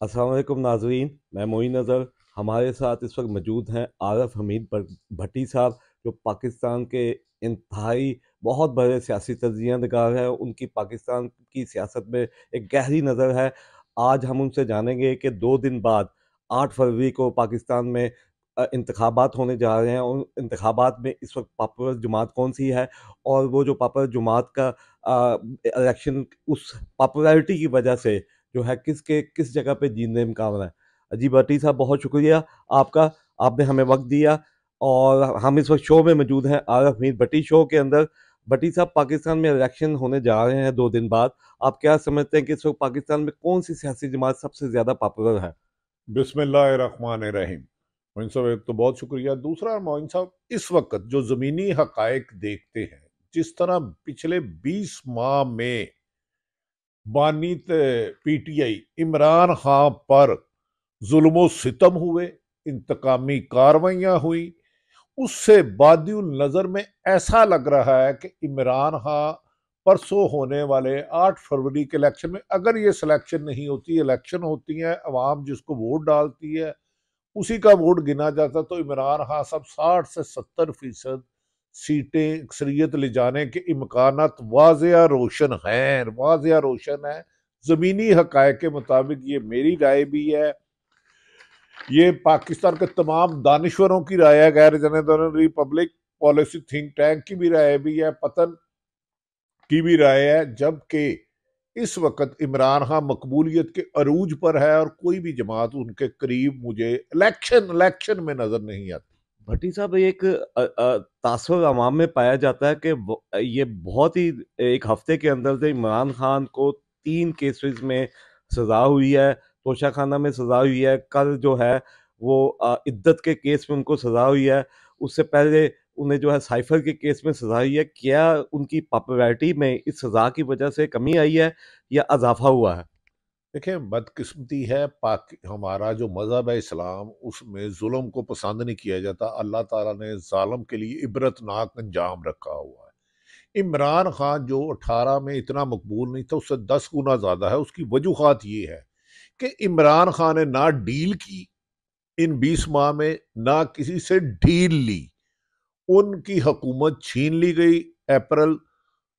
अस्सलाम वालेकुम नाज़रीन, मैं मोइन नज़र। हमारे साथ इस वक्त मौजूद हैं आरफ हमीद भट्टी साहब, जो पाकिस्तान के इंतहाई बहुत बड़े सियासी तजिया नगार हैं। उनकी पाकिस्तान की सियासत में एक गहरी नज़र है। आज हम उनसे जानेंगे कि 2 दिन बाद 8 फरवरी को पाकिस्तान में इंतखाबात होने जा रहे हैं। उन इंतखाबात में इस वक्त पॉपुलर जमात कौन सी है, और वो जो पॉपुलर जमात का इलेक्शन उस पॉपुलैरिटी की वजह से जो है किस जगह पे जीने में काम है। जी भट्टी साहब, बहुत शुक्रिया आपका, आपने हमें वक्त दिया। और हम इस वक्त शो में मौजूद हैं, आरफ मीर भट्टी शो के अंदर। भट्टी साहब, पाकिस्तान में इलेक्शन होने जा रहे हैं 2 दिन बाद। आप क्या समझते हैं कि इस वक्त पाकिस्तान में कौन सी सियासी जमात सबसे ज्यादा पॉपुलर है? बिस्मिल्लाहिर्रहमानिर्रहीम। मोइन साहब, एक तो बहुत शुक्रिया। दूसरा, मोइन साहब, इस वक्त जो जमीनी हकायक देखते हैं, जिस तरह पिछले 20 माह में बानी पीटीआई इमरान खान पर जुल्म सितम हुए, इंतकामी कार्रवाइयां हुई, उससे बादिउल नजर में ऐसा लग रहा है कि इमरान खान परसों होने वाले 8 फरवरी के इलेक्शन में, अगर ये सिलेक्शन नहीं होती, इलेक्शन होती है, अवाम जिसको वोट डालती है उसी का वोट गिना जाता, तो इमरान खान साहब 60 से 70% सीटें अक्सरियत ले जाने के इम्कानात वाजिया रोशन हैं, वाजिया रोशन है। जमीनी हकायक के मुताबिक, ये मेरी राय भी है, ये पाकिस्तान के तमाम दानिश्वरों की राय है, गैर general public policy think tank की भी राय भी है, पतन की भी राय है। जबकि इस वक्त इमरान खान मकबूलियत के अरूज पर है और कोई भी जमात उनके करीब मुझे इलेक्शन में नजर नहीं आती। भट्टी साहब, एक तासुर अवाम में पाया जाता है कि ये बहुत ही एक हफ्ते के अंदर से इमरान खान को 3 केसेस में सजा हुई है। तोशाखाना में सजा हुई है, कल जो है वो इद्दत के केस में उनको सजा हुई है। उससे पहले उन्हें जो है साइफर के केस में सजा हुई है। क्या उनकी पॉपुलैरिटी में इस सजा की वजह से कमी आई है या इजाफा हुआ है? देखिए, बदकिस्मती है, पाक हमारा जो मजहब है इस्लाम, उसमें जुल्म को पसंद नहीं किया जाता। अल्लाह ताला ने जालिम के लिए इबरतनाक अंजाम रखा हुआ है। इमरान खान जो 18 में इतना मकबूल नहीं था, उससे 10 गुना ज्यादा है। उसकी वजूहात ये है कि इमरान खान ने ना डील की इन 20 माह में, ना किसी से ढील ली। उनकी हुकूमत छीन ली गई अप्रैल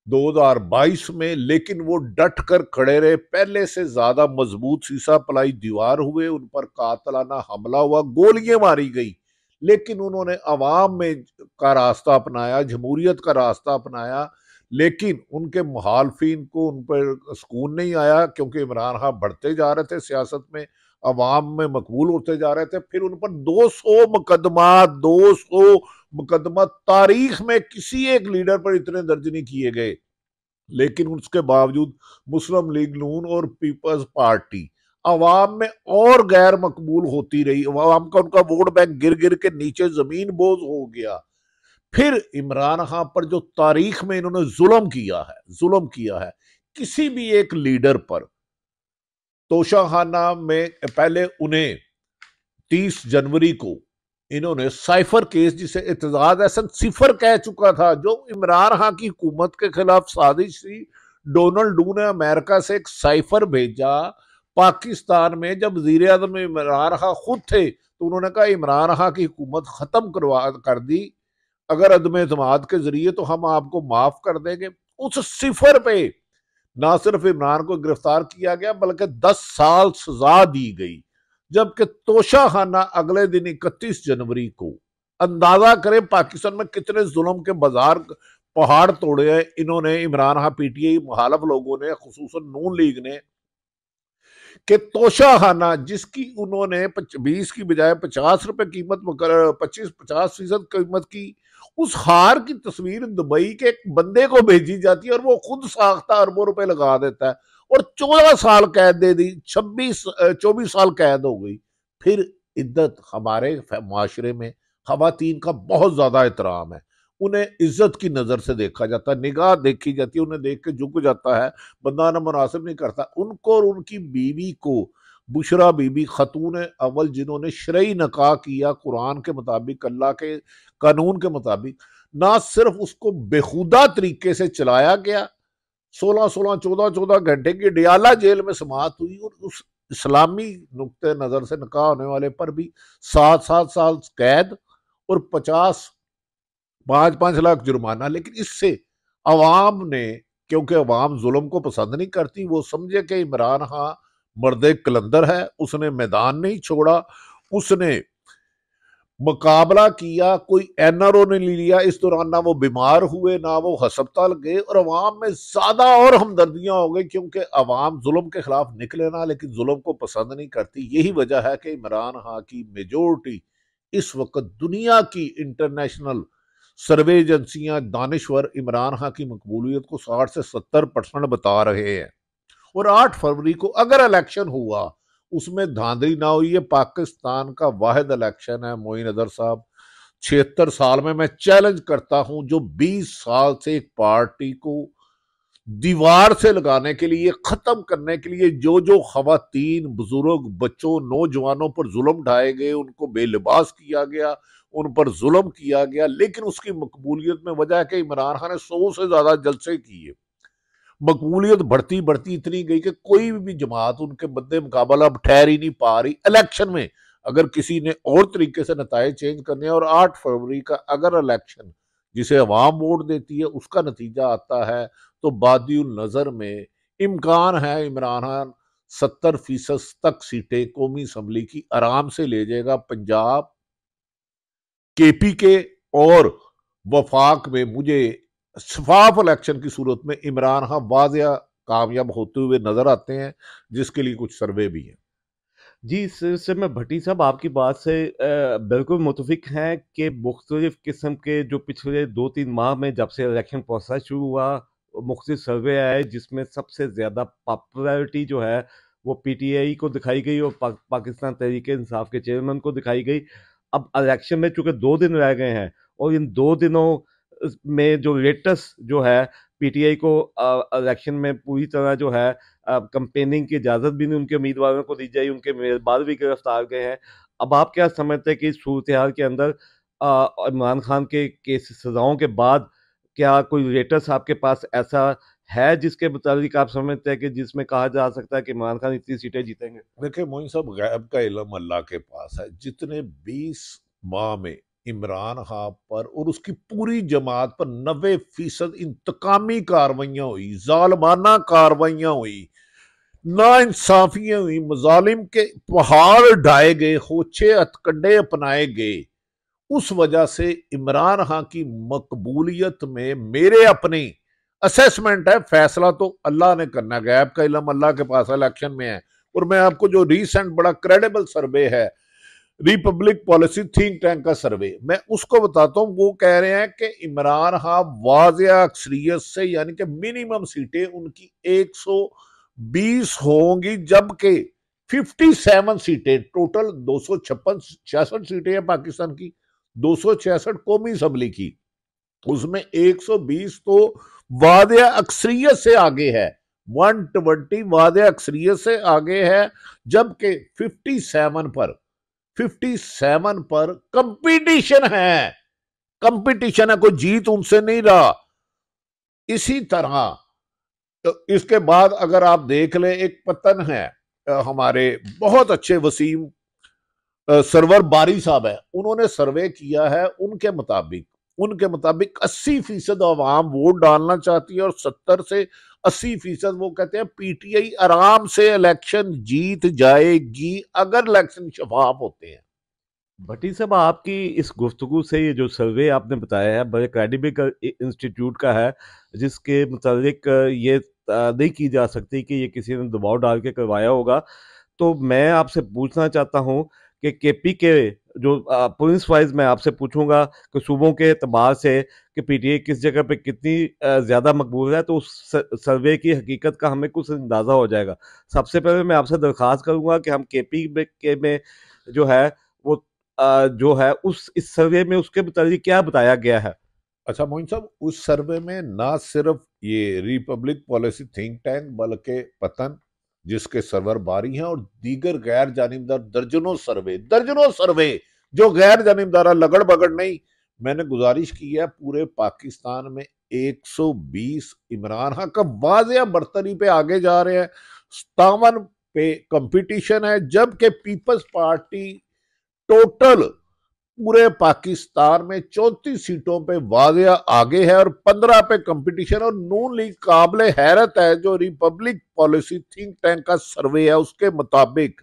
2022 में, लेकिन वो डट कर खड़े रहे। पहले से ज्यादा मजबूत सीसा पलाई दीवार हुए, उन पर कातलाना हमला हुआ, गोलियां मारी गई, लेकिन उन्होंने अवाम में का रास्ता अपनाया, जमहूरियत का रास्ता अपनाया। लेकिन उनके मुखालफिन को उन पर सुकून नहीं आया, क्योंकि इमरान खान बढ़ते जा रहे थे सियासत में, अवाम में मकबूल होते जा रहे थे। फिर उन पर 200 मुकदमा तारीख में किसी एक लीडर पर इतने दर्ज नहीं किए गए। लेकिन उसके बावजूद मुस्लिम लीग नून और पीपल्स पार्टी अवाम में और गैर मकबूल होती रही। अवाम का उनका वोट बैंक गिर गिर के नीचे जमीन बोझ हो गया। फिर इमरान खान पर जो तारीख में इन्होंने जुल्म किया है किसी भी एक लीडर पर। तोशाखाना में पहले उन्हें 30 जनवरी को इन्होंने साइफर केस, जिसे एतजाज एहसन सिफर कह चुका था, जो इमरान खान की हुकूमत के खिलाफ साजिश थी। डोनाल्ड डू ने अमेरिका से एक साइफर भेजा पाकिस्तान में। जब वजीर आजम इमरान खान खुद थे, तो उन्होंने कहा इमरान खान की हुकूमत खत्म कर दी, अगर अदम एतमाद के जरिए, तो हम आपको माफ कर देंगे। उस सिफर पे ना सिर्फ इमरान को गिरफ्तार किया गया, बल्कि 10 साल सजा दी गई। जबकि तोशाखाना अगले दिन 31 जनवरी को, अंदाजा करें पाकिस्तान में कितने जुल्म के बाजार पहाड़ तोड़े हैं इन्होंने, इमरान खान पीटीआई मुखालफ लोगों ने, खुसूसन नून लीग ने, कि तोशाखाना जिसकी उन्होंने 20 की बजाय 50 रुपए कीमत, 25-50% कीमत की, उस हार की तस्वीर दुबई के एक बंदे को भेजी जाती है और वो खुद साख्ता अरबों रुपए लगा देता है, और 14 साल कैद दे दी, 24 साल कैद हो गई। फिर इद्दत, हमारे माशरे में खवातीन का बहुत ज्यादा एहतराम है, उन्हें इज्जत की नजर से देखा जाता है, निगाह देखी जाती है, उन्हें देख के झुक जाता है, बंदा ना मुनासिब नहीं करता। उनको और उनकी बीवी को, बुशरा बीबी खतून अव्वल, जिन्होंने शरई नकाह किया कुरान के मुताबिक, अल्लाह के कानून के मुताबिक, ना सिर्फ उसको बेखुदा तरीके से चलाया गया, 16-16, 14-14 घंटे की डियाला जेल में समाप्त हुई, और इस्लामी नुक्ते नजर से निकाह होने वाले पर भी 7-7 साल कैद और 5-5 लाख जुर्माना। लेकिन इससे अवाम ने, क्योंकि अवाम जुल्म को पसंद नहीं करती, वो समझे कि इमरान खान मर्द कलंदर है, उसने मैदान नहीं छोड़ा, उसने मुकाबला किया, कोई एनआरओ ने ले लिया इस दौरान, ना वो बीमार हुए ना वो हस्पताल गए, और अवाम में ज्यादा और हमदर्दियां हो गई, क्योंकि अवाम जुल्म के खिलाफ निकले ना, लेकिन जुल्म को पसंद नहीं करती। यही वजह है कि इमरान खान की मेजोरिटी इस वक्त दुनिया की इंटरनेशनल सर्वे एजेंसियां दानिश्वर इमरान खान की मकबूलियत को 60 से 70% बता रहे हैं। और 8 फरवरी को अगर इलेक्शन हुआ, उसमें धांधली ना हुई, ये पाकिस्तान का वाहिद इलेक्शन है मोइन अदर साहब, 76 साल में मैं चैलेंज करता हूं, जो 20 साल से एक पार्टी को दीवार से लगाने के लिए, खत्म करने के लिए जो जो खवातीन, बुजुर्ग, बच्चों, नौजवानों पर जुल्म ढाए गए, उनको बेलिबास किया गया, उन पर जुल्म किया गया, लेकिन उसकी मकबूलियत में वजह है कि इमरान खान ने 100 से ज्यादा जलसे किए। मकबूलियत बढ़ती बढ़ती इतनी गई कि कोई भी जमात उनके बदले मुकाबला अब ठहर ही नहीं पा रही। इलेक्शन में अगर किसी ने और तरीके से नताए चेंज करने हैं, और 8 फरवरी का अगर इलेक्शन जिसे अवाम वोट देती है उसका नतीजा आता है, तो बादियुल नजर में इम्कान है इमरान खान 70% तक सीटें कौमी असम्बली की आराम से ले जाएगा। पंजाब, केपी के और वफाक में मुझे शफाफ इलेक्शन की सूरत में इमरान खान वाजिया कामयाब होते हुए नजर आते हैं, जिसके लिए कुछ सर्वे भी हैं। जी, इससे मैं भट्टी साहब आपकी बात से बिल्कुल मुतफिक हैं कि मुख्तलिफ किस्म के जो पिछले 2-3 माह में जब से इलेक्शन प्रोसेस शुरू हुआ, मुख्तलिफ सर्वे आए, जिसमें सबसे ज़्यादा पॉपुलैरिटी जो है वो पीटीआई को दिखाई गई और पाकिस्तान तहरीक इंसाफ के चेयरमैन को दिखाई गई। अब इलेक्शन में चूंकि 2 दिन रह गए हैं, और इन 2 दिनों में जो लेटेस्ट जो है, पीटीआई को इलेक्शन में पूरी तरह जो है कंपेनिंग की इजाज़त भी नहीं उनके उम्मीदवारों को दी जाए, उनके उम्मीदवार भी गिरफ्तार गए हैं। अब आप क्या समझते हैं कि इस सूरत हाल के अंदर इमरान खान के केस सजाओं के बाद क्या कोई लेटेस्ट आपके पास ऐसा है जिसके मुताबिक आप समझते हैं कि जिसमें कहा जा सकता है कि इमरान खान इतनी सीटें जीतेंगे? देखिए मोइन साहब, गैब का इल्म अल्लाह के पास है। जितने 20 माह में इमरान खान पर और उसकी पूरी जमात पर 90% इंतकामी कार्रवाइयां हुई, जालमाना कार्रवाइयां हुई, ना इंसाफियां हुई, मजालिम के पहाड़ ढाए गए, होचे हथकंडे अपनाए गए, उस वजह से इमरान खान की मकबूलियत में मेरे अपने असेसमेंट है, फैसला तो अल्लाह ने करना, गैब का इल्म अल्लाह के पास इलेक्शन में है। और मैं आपको जो रिसेंट बड़ा क्रेडिबल सर्वे है, रिपब्लिक पॉलिसी थिंक टैंक का सर्वे, मैं उसको बताता हूं। वो कह रहे हैं कि इमरान खान वाजिया अक्सरियत से, यानी कि मिनिमम सीटें उनकी 120 होंगी, जबकि 57 सीटें टोटल, 266 सीटें हैं पाकिस्तान की, 266 कौमी असम्बली की, उसमें 120 तो वादे अक्सरियत से आगे है, 120 वादे अक्सरियत से आगे है, जबकि 57 पर कंपटीशन है, कंपटीशन है, कोई जीत उनसे नहीं रहा। इसी तरह तो इसके बाद अगर आप देख लें, एक पतन है, हमारे बहुत अच्छे वसीम सरवर बारी साहब है, उन्होंने सर्वे किया है, उनके मुताबिक 80% अवाम वोट डालना चाहती है, और 70 से 80% वो कहते हैं पीटीआई आराम से इलेक्शन जीत जाएगी अगर इलेक्शन शफाफ होते हैं। भट्टी साहब, आपकी इस गुफ्तगू से ये जो सर्वे आपने बताया है बड़े क्रेडिबल इंस्टीट्यूट का है, जिसके मुताबिक ये नहीं की जा सकती कि ये किसी ने दबाव डाल के करवाया होगा। तो मैं आपसे पूछना चाहता हूं कि केपी के जो पुलिस वाइज मैं आपसे पूछूंगा कि सूबों के एतबार से कि पीटीआई किस जगह पे कितनी ज़्यादा मकबूल है, तो उस सर्वे की हकीकत का हमें कुछ अंदाज़ा हो जाएगा। सबसे पहले मैं आपसे दरख्वास्त करूंगा कि हम केपी में जो है वो जो है उस इस सर्वे में उसके मुताबिक क्या बताया गया है। अच्छा मोइन साहब, उस सर्वे में ना सिर्फ ये रिपब्लिक पॉलिसी थिंक टैंक, बल्कि पतन जिसके सर्वर बारी हैं, और दीगर गैर जानिबदार दर्जनों सर्वे जो गैर जानिबदार, लगड़ बगड़ नहीं। मैंने गुजारिश की है, पूरे पाकिस्तान में 120 इमरान खान का वाजिया बर्तरी पे आगे जा रहे हैं। 57 पे कंपटीशन है, जबकि पीपल्स पार्टी टोटल पूरे पाकिस्तान में 34 सीटों पे वादिया आगे है और 15 पे कंपटीशन। और नून लीग काबिल हैरत है, जो रिपब्लिक पॉलिसी थिंक टैंक का सर्वे है उसके मुताबिक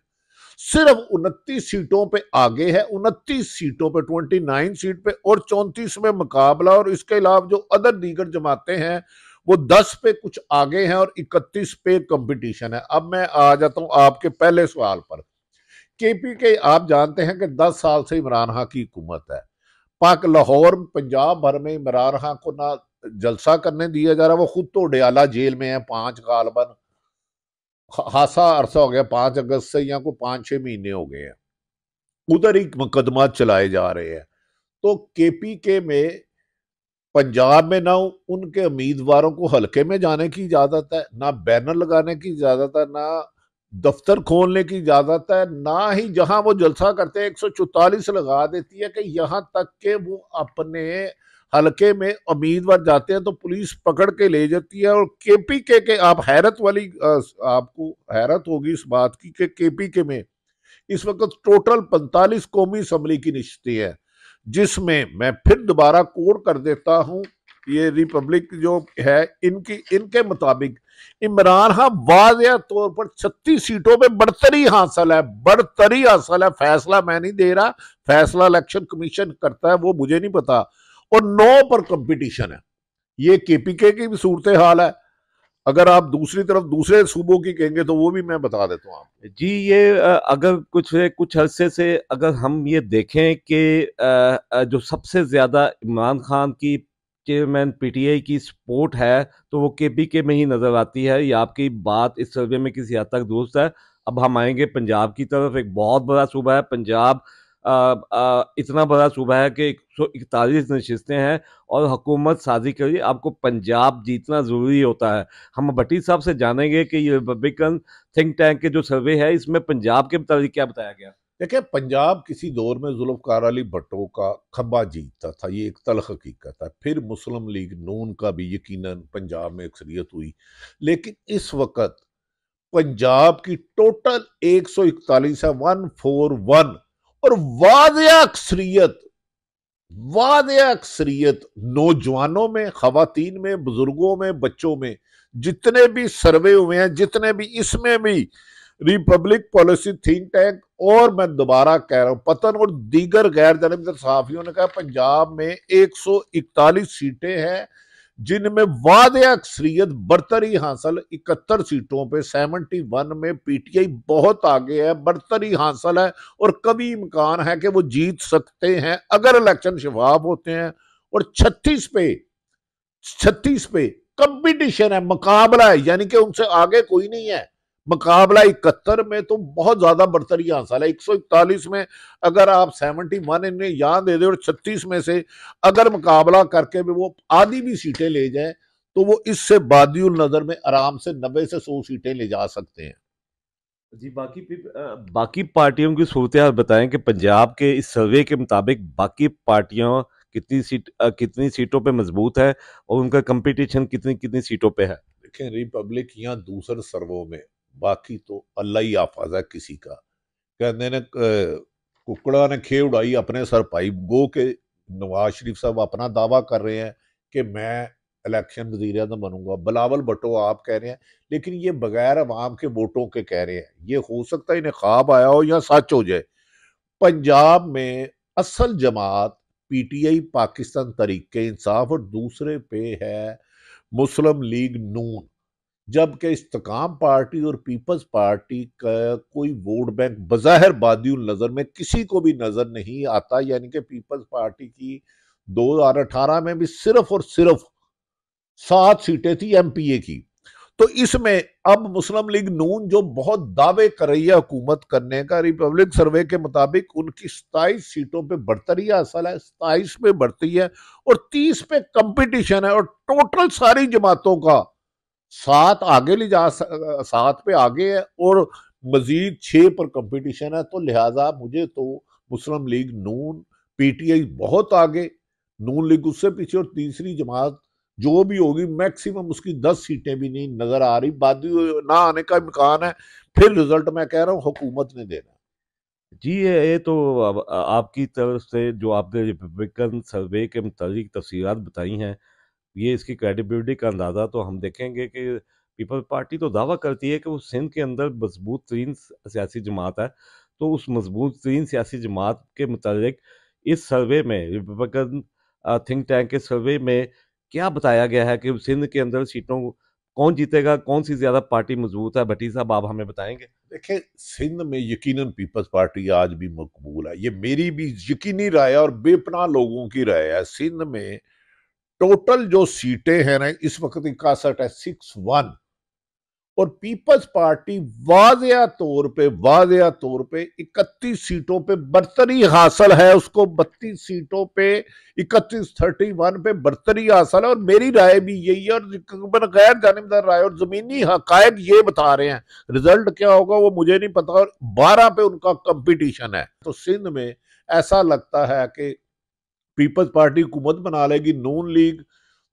सिर्फ 29 सीटों पे आगे है, 29 सीटों पे 29 सीट पे, और 34 में मुकाबला। और इसके अलावा जो अदर दीगर जमातें हैं वो 10 पे कुछ आगे हैं और 31 पे कंपटीशन है। अब मैं आ जाता हूं आपके पहले सवाल पर। केपीके आप जानते हैं कि 10 साल से इमरान खान की हुकूमत है। पाक लाहौर पंजाब भर में इमरान खान को ना जलसा करने दिया जा रहा, वो खुद तो डयाला जेल में है, 5 गालबन खासा अरसा हो गया, 5 अगस्त से, या को 5-6 महीने हो गए हैं, उधर ही मुकदमा चलाए जा रहे हैं। तो केपीके में पंजाब में ना उनके उम्मीदवारों को हल्के में जाने की इजाजत है, ना बैनर लगाने की इजाजत है, ना दफ्तर खोलने की इजाजत है, ना ही जहां वो जलसा करते हैं 144 लगा देती है कि यहां तक के वो अपने हल्के में उम्मीदवार जाते हैं तो पुलिस पकड़ के ले जाती है। और केपीके के आप हैरत वाली आपको हैरत होगी इस बात की कि केपीके में इस वक्त टोटल 45 कौमी असम्बली की नशिस्तें हैं, जिसमें मैं फिर दोबारा कोड कर देता हूं, ये रिपब्लिक जो है इनके मुताबिक इमरान खान वाज़ेह तौर पर 36 सीटों पे बढ़तरी हासिल है, बढ़तरी हासिल है। फैसला मैं नहीं दे रहा, फैसला इलेक्शन कमीशन करता है, वो मुझे नहीं पता। और 9 पर कंपटीशन है। ये केपीके की भी सूरत हाल है। अगर आप दूसरी तरफ दूसरे सूबों की कहेंगे तो वो भी मैं बता देता हूँ आपको। जी, ये अगर कुछ अरसे से अगर हम ये देखें कि जो सबसे ज़्यादा इमरान खान की चेयरमैन पीटीआई की सपोर्ट है तो वो केपीके में ही नज़र आती है। ये आपकी बात इस सर्वे में किसी हद तक दुरुस्त है। अब हम आएंगे पंजाब की तरफ। एक बहुत बड़ा सूबा है पंजाब। इतना बड़ा सूबा है कि 141 नशिस्तें हैं और हुकूमत साजी के लिए आपको पंजाब जीतना ज़रूरी होता है। हम भट्टी साहब से जानेंगे कि ये रिपब्लिकन थिंक टैंक के जो सर्वे है इसमें पंजाब के मुताबिक क्या बताया गया। देखिए, पंजाब किसी दौर में जुल्फकार अली भट्टो का खंबा जीतता था, ये एक तल्ख हकीकत है। फिर मुस्लिम लीग नून का भी यकीनन पंजाब में अक्सरियत हुई, लेकिन इस वक्त पंजाब की टोटल 141 है, 141, और वादिया अक्सरियत नौजवानों में, खवातीन में, बुजुर्गों में, बच्चों में, जितने भी सर्वे हुए हैं, जितने भी इसमें भी रिपब्लिक पॉलिसी थिंक टैंक और मैं दोबारा कह रहा हूं पतन और दीगर गैर जानबदार सहाफियों ने कहा पंजाब में 141 सीटें हैं, जिनमें वादे अक्सरियत बरतरी हासिल 71 सीटों पे 71 में पीटीआई बहुत आगे है, बरतरी हासिल है और कभी इम्कान है कि वो जीत सकते हैं अगर इलेक्शन शफाफ होते हैं। और 36 पे कंपटीशन है, मुकाबला है, यानी कि उनसे आगे कोई नहीं है। मुकाबला 71 में तो बहुत ज्यादा बढ़तरी हासिल है। 141 में अगर आप 71 इन्हें यहाँ दे दे और 36 में से अगर मुकाबला करके भी वो आधी भी सीटें ले जाए तो वो इससे बादियुल नजर में आराम से 90 से 100 सीटें ले जा सकते हैं। जी, बाकी पार्टियों की सूरत हाल बताएं कि पंजाब के इस सर्वे के मुताबिक बाकी पार्टियां कितनी सीटों पे मजबूत है और उनका कंपटीशन कितनी कितनी सीटों पे है। देखें, रिपब्लिक या दूसरे सर्वों में बाकी तो अल्लाह ही हाफिज है किसी का। कहते ने कुकड़ा ने खे उड़ाई अपने सर पाई। गो के नवाज शरीफ साहब अपना दावा कर रहे हैं कि मैं इलेक्शन वजीर आज़म बनूंगा, बिलावल भुट्टो आप कह रहे हैं, लेकिन ये बगैर अवाम के वोटों के कह रहे हैं। ये हो सकता है इन्हें ख्वाब आया हो या सच हो जाए। पंजाब में असल जमात पीटीआई पाकिस्तान तरीके इंसाफ और दूसरे पे है मुस्लिम लीग नून, जबकि इस्तेकाम पार्टी और पीपल्स पार्टी का कोई वोट बैंक बज़ाहिर बादियुल नजर में किसी को भी नजर नहीं आता। यानी कि पीपल्स पार्टी की 2018 में भी सिर्फ और सिर्फ 7 सीटें थी एमपीए की। तो इसमें अब मुस्लिम लीग नून जो बहुत दावे कर रही है हुकूमत करने का, रिपब्लिक सर्वे के मुताबिक उनकी 27 सीटों पे बढ़तरी हासिल है, 27 पे बढ़ती है और 30 पे कंपटीशन है। और टोटल सारी जमातों का 7 पे आगे है और मजीद 6 पर कंपटीशन है। तो लिहाजा मुझे तो मुस्लिम लीग नून, पीटीआई बहुत आगे, नून लीग उससे पीछे, और तीसरी जमात जो भी होगी मैक्सिमम उसकी 10 सीटें भी नहीं नजर आ रही, बादी ना आने का इम्कान है। फिर रिजल्ट मैं कह रहा हूं हुकूमत ने देना। जी, ये तो अब आपकी तरफ से जो आपने रिपब्लिकन सर्वे के मुताबिक तफसीलात बताई हैं, ये इसकी क्रेडिबिलिटी का अंदाज़ा तो हम देखेंगे कि पीपल्स पार्टी तो दावा करती है कि वो सिंध के अंदर मजबूत तरीन सियासी जमात है। तो उस मजबूत तरीन सियासी जमात के मुताबिक इस सर्वे में, रिपब्लिकन थिंक टैंक के सर्वे में क्या बताया गया है कि सिंध के अंदर सीटों कौन जीतेगा, कौन सी ज़्यादा पार्टी मजबूत है? भट्टी साहब, आप हमें बताएंगे। देखिए, सिंध में यकीनन पीपल्स पार्टी आज भी मकबूल है, ये मेरी भी यकीनी राय है और बेपनाह लोगों की राय है। सिंध में टोटल जो सीटें हैं ना इस वक्त 61 है, 61। और पीपल्स पार्टी वाज़ेह तौर पे 31 सीटों पे बरतरी हासिल है, उसको 32 सीटों पे 31-31 पे बरतरी हासिल है। और मेरी राय भी यही है, और गैर जानिबदार राय और जमीनी हकायक ये बता रहे हैं। रिजल्ट क्या होगा वो मुझे नहीं पता, और 12 पे उनका कंपटीशन है। तो सिंध में ऐसा लगता है कि पीपल्स पार्टी हुकूमत बना लेगी। नून लीग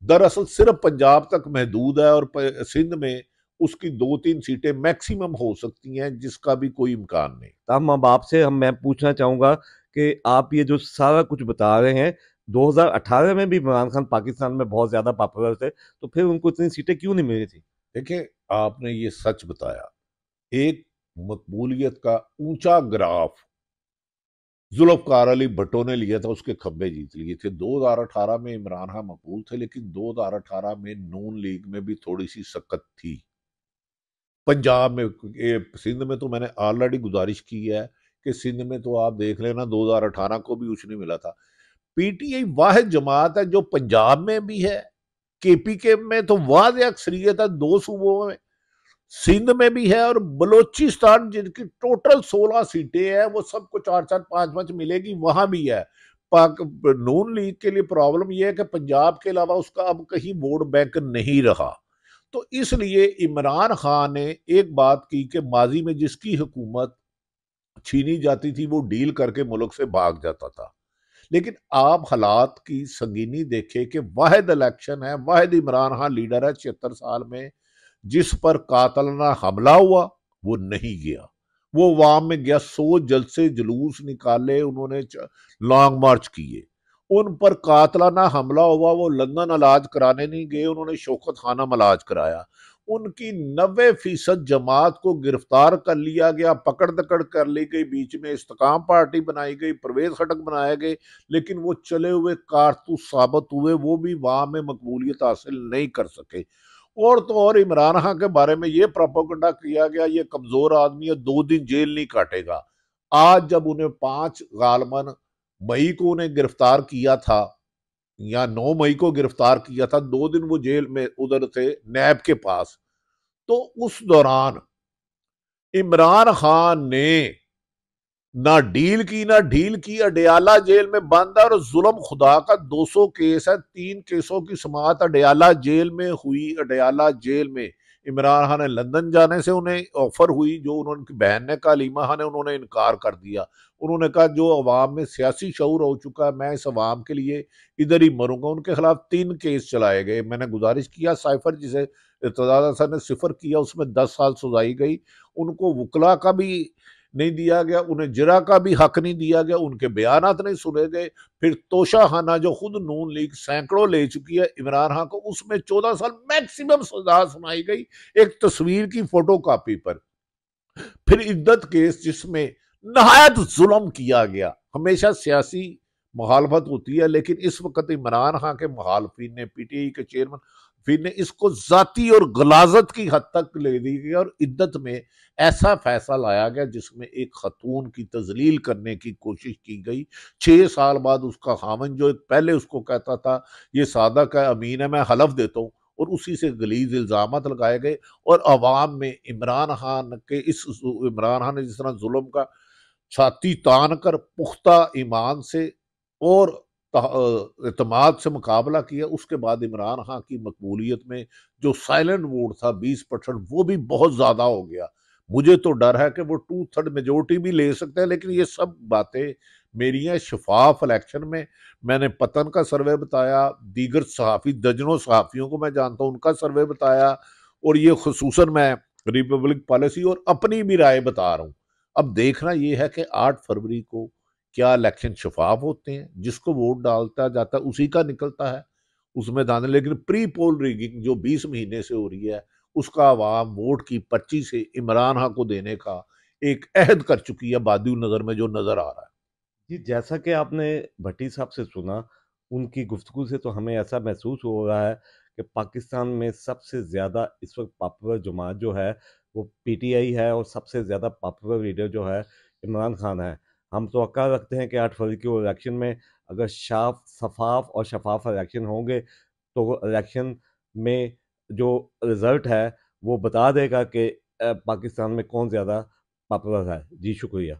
दरअसल सिर्फ पंजाब तक महदूद है, और सिंध में उसकी 2-3 सीटें मैक्सिमम हो सकती हैं, जिसका भी कोई इम्कान नहीं। तब अब आपसे मैं पूछना चाहूंगा कि आप ये जो सारा कुछ बता रहे हैं, 2018 में भी इमरान खान पाकिस्तान में बहुत ज्यादा पॉपुलर थे, तो फिर उनको इतनी सीटें क्यों नहीं मिली थी? देखिए, आपने ये सच बताया। एक मकबूलियत का ऊंचा ग्राफ जुल्फकार अली भट्टो ने लिया था, उसके खंबे जीत लिए थे। 2018 में इमरान खान मकबूल थे, लेकिन 2018 में नून लीग में भी थोड़ी सी सकत थी। पंजाब में, सिंध में तो मैंने ऑलरेडी गुजारिश की है कि सिंध में तो आप देख लेना 2018 को भी कुछ नहीं मिला था। पीटीआई वाहिद जमात है जो पंजाब में भी है, केपीके में तो वाज़ेह अक्सरियत है 2 सूबों में, सिंध में भी है, और बलोचिस्तान जिनकी टोटल 16 सीटें हैं वो सबको 4-4 5-5 मिलेगी, वहां भी है। पाक नून लीग के लिए प्रॉब्लम यह है कि पंजाब के अलावा उसका अब कहीं वोट बैंक नहीं रहा। तो इसलिए इमरान खान ने एक बात की कि माजी में जिसकी हुकूमत छीनी जाती थी वो डील करके मुल्क से भाग जाता था। लेकिन आप हालात की संगीनी देखे कि वाहिद इलेक्शन है, वाहिद इमरान खान लीडर है 76 साल में जिस पर कातलाना हमला हुआ, वो नहीं गया। वो वाम में गया, 100 जलसे जुलूस निकाले उन्होंने, लॉन्ग मार्च किए, उन पर कातलाना हमला हुआ। वो लंदन इलाज कराने नहीं गए, उन्होंने शौकत खाना में इलाज कराया। उनकी 90% जमात को गिरफ्तार कर लिया गया, पकड़ दकड़ कर ली गई, बीच में इस्तेकाम पार्टी बनाई गई, परवेज खटक बनाए गए, लेकिन वो चले हुए कारतूस साबित हुए, वो भी वहां में मकबूलियत हासिल नहीं कर सके। और तो और इमरान खान के बारे में ये प्रोपेगेंडा किया गया ये कमजोर आदमी है, 2 दिन जेल नहीं काटेगा। आज जब उन्हें 5 गालमन मई को उन्हें गिरफ्तार किया था, या 9 मई को गिरफ्तार किया था, 2 दिन वो जेल में उधर थे नैब के पास। तो उस दौरान इमरान खान ने ना डील की ना ढील की, अडयाला जेल में बंद है, और जुल्म खुदा का 200 केस है, 3 केसों की समाअत अडयाला जेल में हुई। अडयाला जेल में इमरान खान ने लंदन जाने से उन्हें ऑफर हुई, जो उनकी बहन ने कहा, लीमा खान ने, उन्होंने इनकार कर दिया। उन्होंने कहा जो अवाम में सियासी शऊर हो चुका है, मैं इस अवाम के लिए इधर ही मरूंगा। उनके खिलाफ 3 केस चलाए गए। मैंने गुजारिश किया साइफर जिसे इर्तज़ा हसन ने सिफर किया, उसमें 10 साल सजाई गई। उनको वकला का भी नहीं दिया गया, उन्हें जरा का भी हक नहीं दिया गया, उनके बयानात नहीं सुने गए। फिर तोशाखाना जो खुद नून लीग सैकड़ों ले चुकी है इमरान खान को, उसमें 14 साल मैक्सिमम सजा सुनाई गई, एक तस्वीर की फोटो कॉपी पर। फिर इद्दत केस जिसमें नहायत जुल्म किया गया। हमेशा सियासी मुखालफत होती है, लेकिन इस वक्त इमरान खान के मुखालफिन ने, पीटीआई के चेयरमैन फिर ने इसको जाती और गलाजत की हद तक ले दी गई, और इद्दत में ऐसा फैसला लाया गया जिसमें एक खतून की तजलील करने की कोशिश की गई। 6 साल बाद उसका खामन जो पहले उसको कहता था ये सादक है, अमीन है, मैं हलफ देता हूँ, और उसी से गलीज इल्जामात लगाए गए। और अवाम में इमरान खान के इमरान खान ने जिस तरह जुल्म का छाती तान कर पुख्ता ईमान से और एतमाद से मुकाबला किया, उसके बाद इमरान खान की मकबूलियत में जो साइलेंट वोट था 20%, वो भी बहुत ज्यादा हो गया। मुझे तो डर है कि वो 2/3 मेजोरिटी भी ले सकते हैं। लेकिन ये सब बातें मेरी हैं शफाफ इलेक्शन में। मैंने पतन का सर्वे बताया, दीगर सहाफ़ी दर्जनों सहाफ़ियों को मैं जानता हूं, उनका सर्वे बताया, और ये खुसूसन मैं रिपब्लिक पॉलिसी और अपनी भी राय बता रहा हूं। अब देखना यह है कि 8 फरवरी को क्या इलेक्शन शफाफ होते हैं, जिसको वोट डालता जाता है उसी का निकलता है, उसमें दाने। लेकिन प्री पोल रिगिंग जो 20 महीने से हो रही है, उसका अवाम वोट की पर्ची से इमरान खान को देने का एक अहद कर चुकी है बादी नजर में, जो नजर आ रहा है। जी, जैसा कि आपने भट्टी साहब से सुना, उनकी गुफ्तगू से तो हमें ऐसा महसूस हो रहा है कि पाकिस्तान में सबसे ज़्यादा इस वक्त पॉपुलर जमात जो है वो पीटीआई है, और सबसे ज़्यादा पॉपुलर लीडर जो है इमरान खान है। हम तो रखते हैं कि 8 फरवरी के इलेक्शन में अगर शफाफ इलेक्शन होंगे तो इलेक्शन में जो रिज़ल्ट है वो बता देगा कि पाकिस्तान में कौन ज़्यादा पॉपुलर है। जी, शुक्रिया।